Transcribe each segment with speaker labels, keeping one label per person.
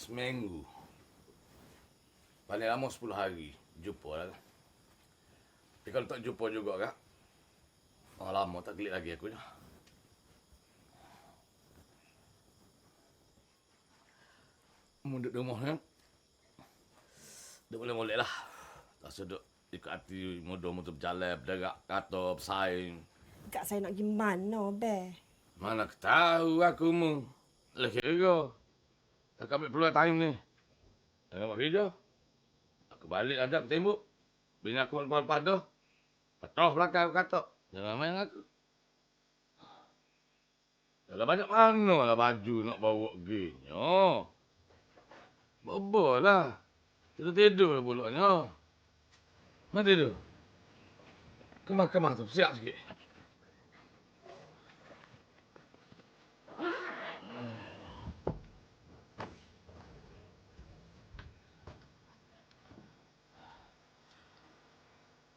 Speaker 1: seminggu. Paling lama 10 hari. Jumpa lah. Tapi kalau tak jumpa juga kan, lama tak klik lagi aku je. Duduk di rumah kan, duduk boleh-boleh lah. Tak sedut ikut hati muda-muda berjalan, berderak, kata, bersaing.
Speaker 2: Kak saya nak pergi mana, Be?
Speaker 1: Mana aku tahu aku mu. Lah kira. Aku ambil peluang time ni. Tengok kerja. Aku balik hadap tembok. Bini aku lepas dah. Patah belakang aku kata. Jangan main aku. Dah banyak mana lah baju nak bawa pergi. Bobo lah. Tidur-tidur pulaknya. Mana tidur? Kemah-kemah tu. Siap sikit.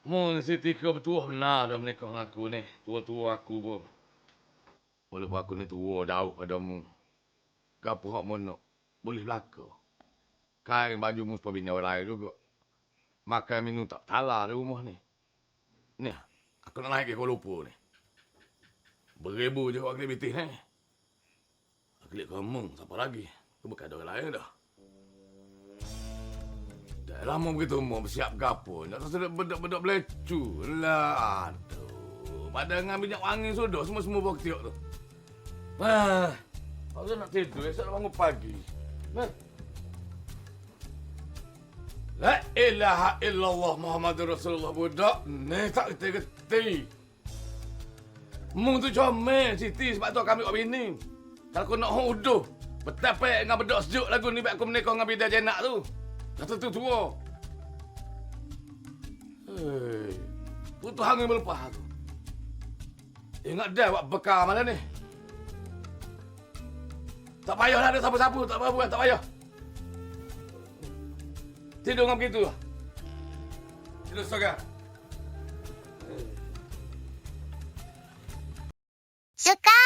Speaker 1: Mu ni si Tika bertuah benar dah menikah dengan aku ni. Tua-tua aku pun. Walaupun aku ni tua jauh padamu. Gapo hak mu nak? Boleh belaka. Kain baju mu supaya bini orang lain juga. Makan minum tak talar di rumah ni. Ni, aku nak naik ke Kuala Lumpur ni. Beribu je aktiviti ni. Aklik kamu, siapa lagi? Aku bukan ada orang lain dah. Dah lama begitu mu bersiap gapo. Nak rasa bedak-bedak belecu. Lah, aduh. Pada dengan minyak wangi sudah semua-semua bawa ketiak tu. Wah, aku nak tidur. Esok nak bangun pagi. La ilaha illallah Muhammadur Rasulullah budak. Ni tak geti-geti. Mu tu comel Siti sebab tu aku ambil bini. Kalau aku nak huduh. Betapa dengan bedok sejuk lagu ni biar aku menikah dengan bidah jenak tu. Kata tu tua. Hei. Putus angin berlepas aku. Ingat dah buat bekal mana ni. Tak payahlah ada siapa-siapa. Tak apa-apa. Tak payah. Tidur dengan begitu lah. Tidur sekarang.
Speaker 3: Suka.